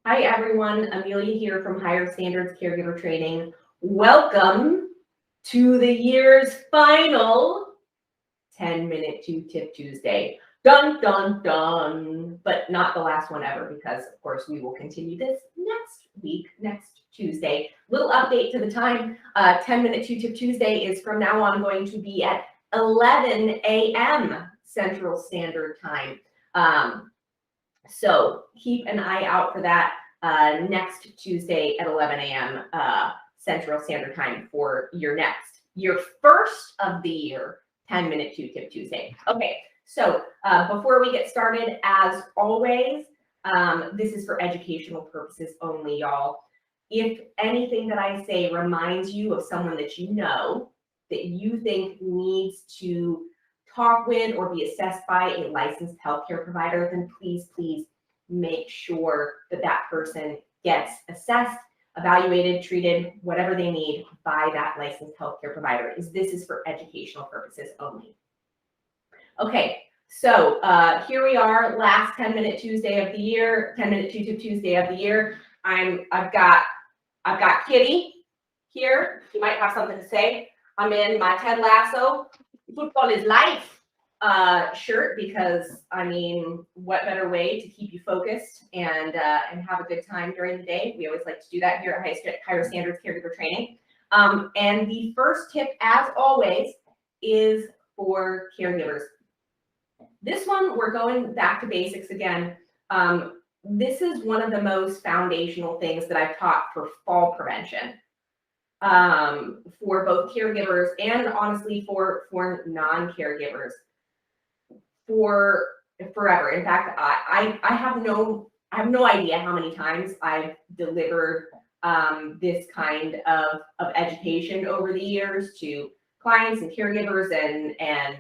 Hi everyone, Amelia here from Higher Standards Caregiver Training. Welcome to the year's final 10-minute 2-tip Tuesday. Dun, dun, dun, but not the last one ever because of course we will continue this next week, next Tuesday. Little update to the time, 10-minute 2-tip Tuesday is from now on going to be at 11 a.m. Central Standard Time. So keep an eye out for that next Tuesday at 11 a.m. Central Standard Time for your first of the year 10-minute 2-tip Tuesday. Okay, so before we get started, as always, this is for educational purposes only, y'all. If anything that I say reminds you of someone that you know that you think needs to talk with or be assessed by a licensed healthcare provider, then please make sure that that person gets assessed, evaluated, treated, whatever they need by that licensed healthcare provider. This is for educational purposes only. Okay, so here we are, last 10-minute Tuesday of the year, 10-minute 2-tip Tuesday of the year. I've got Kitty here. She might have something to say. I'm in my Ted Lasso, football is life shirt because I mean, what better way to keep you focused and have a good time during the day? We always like to do that here at Higher Standards Caregiver Training. And the first tip, as always, is for caregivers. This one, we're going back to basics again. This is one of the most foundational things that I've taught for fall prevention. For both caregivers and honestly for non-caregivers for forever. In fact, I have no idea how many times I've delivered this kind of education over the years to clients and caregivers and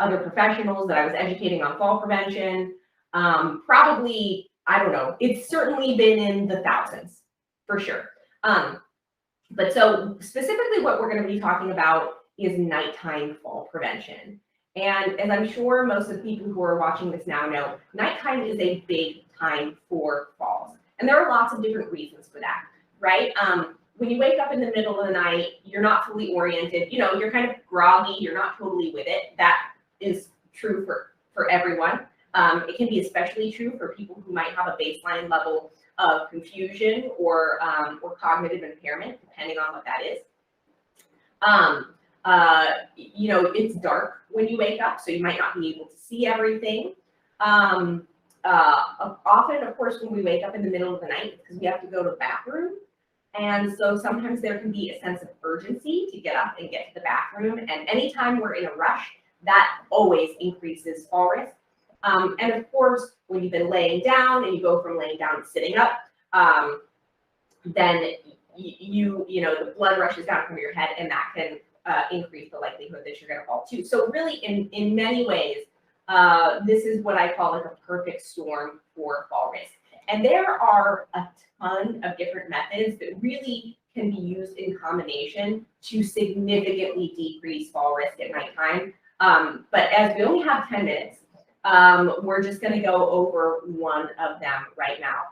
other professionals that I was educating on fall prevention. Probably, I don't know, it's certainly been in the thousands for sure. But so specifically what we're going to be talking about is nighttime fall prevention. And as I'm sure most of the people who are watching this now know, nighttime is a big time for falls. And there are lots of different reasons for that, right? When you wake up in the middle of the night, you're not fully oriented, you know, you're kind of groggy, you're not totally with it. That is true for everyone. It can be especially true for people who might have a baseline level of confusion or cognitive impairment, depending on what that is. You know, it's dark when you wake up, so you might not be able to see everything. Often, of course, when we wake up in the middle of the night, because we have to go to the bathroom. And so sometimes there can be a sense of urgency to get up and get to the bathroom. And anytime we're in a rush, that always increases fall risk. And of course, when you've been laying down and you go from laying down to sitting up, then you know, the blood rushes down from your head, and that can increase the likelihood that you're going to fall too. So really, in many ways, this is what I call like a perfect storm for fall risk. And there are a ton of different methods that really can be used in combination to significantly decrease fall risk at nighttime. But as we only have 10 minutes, we're just going to go over one of them right now.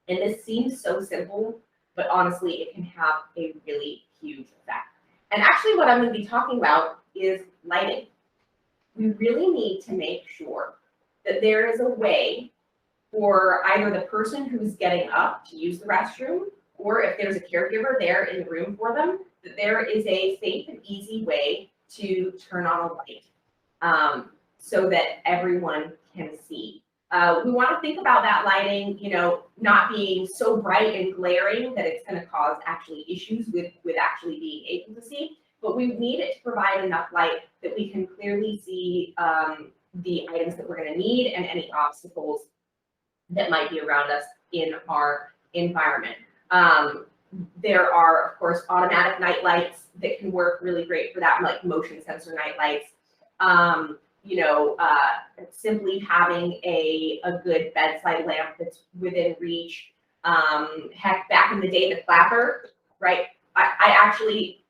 And this seems so simple, but honestly, it can have a really huge effect. And actually what I'm going to be talking about is lighting. We really need to make sure that there is a way for either the person who's getting up to use the restroom, or if there's a caregiver there in the room for them, that there is a safe and easy way to turn on a light so that everyone can see. We want to think about that lighting, you know, not being so bright and glaring that it's going to cause actually issues with actually being able to see, but we need it to provide enough light that we can clearly see the items that we're going to need and any obstacles that might be around us in our environment. There are, of course, automatic night lights that can work really great for that, like motion sensor night lights. You know, simply having a good bedside lamp that's within reach. Heck, back in the day, the clapper, right? I actually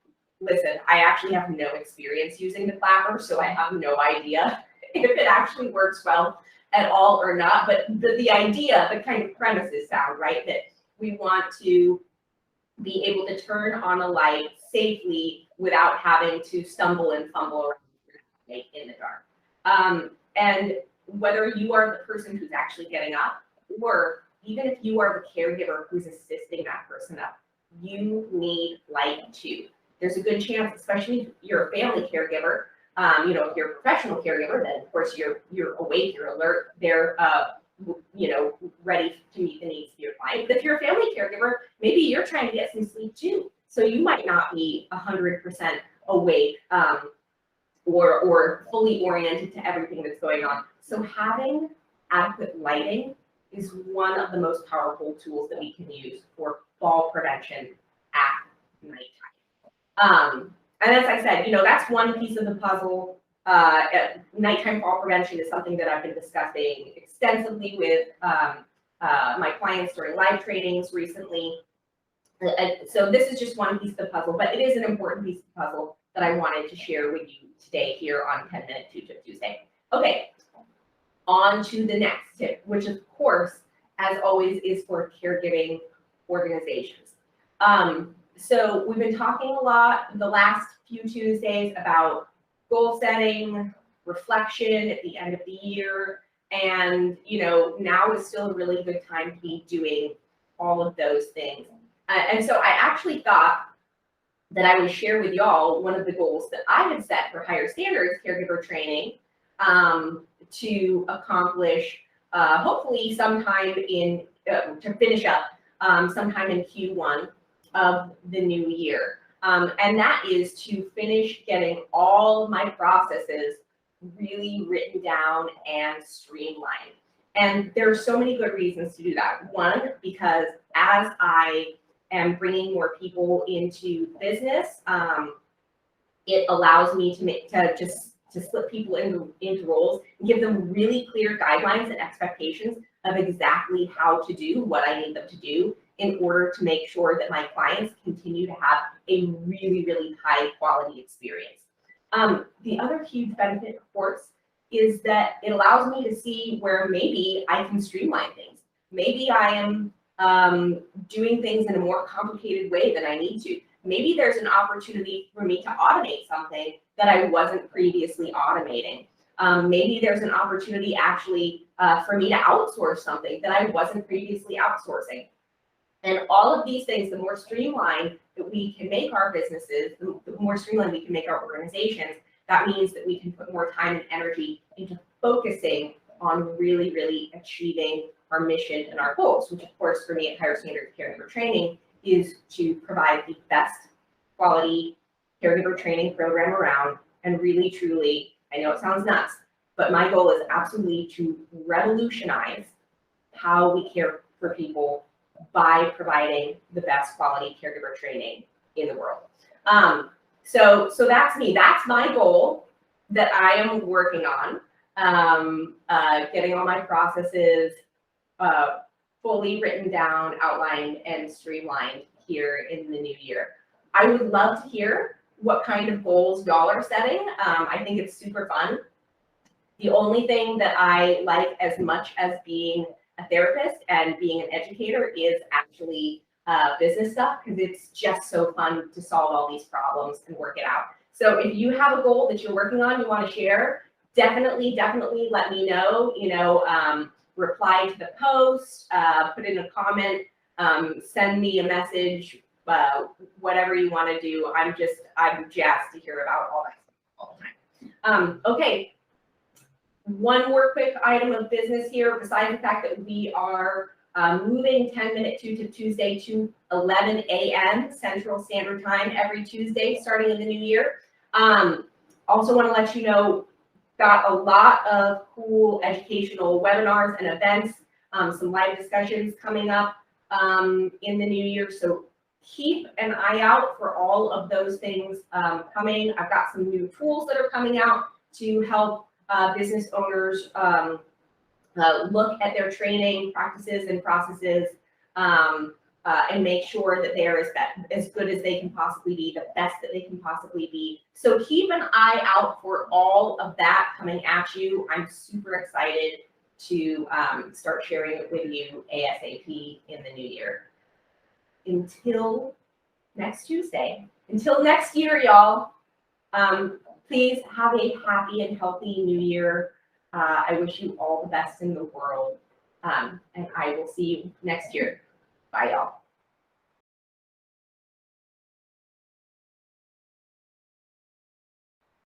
have no experience using the clapper, so I have no idea if it actually works well at all or not, but the idea, the kind of premise is sound, right? That we want to be able to turn on a light safely without having to stumble and fumble around in the dark. And whether you are the person who's actually getting up, or even if you are the caregiver who's assisting that person up, you need light too. There's a good chance, especially if you're a family caregiver, you know, if you're a professional caregiver, then of course you're awake, you're alert, they're you know, ready to meet the needs of your client. But if you're a family caregiver, maybe you're trying to get some sleep too. So you might not be 100% awake or fully oriented to everything that's going on. So having adequate lighting is one of the most powerful tools that we can use for fall prevention at nighttime. And as I said, you know, that's one piece of the puzzle. Nighttime fall prevention is something that I've been discussing extensively with my clients during live trainings recently. So this is just one piece of the puzzle, but it is an important piece of the puzzle that I wanted to share with you today here on 10 Minute Tip Tuesday. Okay, on to the next tip, which of course, as always, is for caregiving organizations. So we've been talking a lot the last few Tuesdays about goal setting, reflection at the end of the year, and you know, now is still a really good time to be doing all of those things. And so I actually thought that I would share with y'all one of the goals that I had set for Higher Standards Caregiver Training to accomplish hopefully sometime in, to finish up sometime in Q1 of the new year. And that is to finish getting all of my processes really written down and streamlined. And there are so many good reasons to do that. One, because as I am bringing more people into business, it allows me to split people into roles and give them really clear guidelines and expectations of exactly how to do what I need them to do in order to make sure that my clients continue to have a really, really high quality experience. The other huge benefit, of course, is that it allows me to see where maybe I can streamline things. Maybe I am doing things in a more complicated way than I need to. Maybe there's an opportunity for me to automate something that I wasn't previously automating. Maybe there's an opportunity actually for me to outsource something that I wasn't previously outsourcing. And all of these things, the more streamlined that we can make our businesses, the more streamlined we can make our organizations, that means that we can put more time and energy into focusing on really, really achieving our mission and our goals, which of course for me at Higher Standards Caregiver Training is to provide the best quality caregiver training program around. And really, truly, I know it sounds nuts, but my goal is absolutely to revolutionize how we care for people by providing the best quality caregiver training in the world. So that's me. That's my goal that I am working on, getting all my processes fully written down, outlined, and streamlined here in the new year. I would love to hear what kind of goals y'all are setting. I think it's super fun. The only thing that I like as much as being a therapist and being an educator is actually business stuff, because it's just so fun to solve all these problems and work it out. So if you have a goal that you're working on, you want to share, definitely let me know. You know, reply to the post, put in a comment, send me a message, whatever you want to do. I'm jazzed to hear about all that stuff all the time. Okay. One more quick item of business here, besides the fact that we are moving 10 Minute Tip Tuesday to 11 a.m. Central Standard Time every Tuesday starting in the new year. Also want to let you know, got a lot of cool educational webinars and events, some live discussions coming up in the new year. So keep an eye out for all of those things coming. I've got some new tools that are coming out to help business owners look at their training practices and processes and make sure that they are as good as they can possibly be, the best that they can possibly be. So keep an eye out for all of that coming at you. I'm super excited to start sharing it with you ASAP in the new year. Until next Tuesday, until next year, y'all, please have a happy and healthy new year. I wish you all the best in the world, and I will see you next year. Bye, y'all.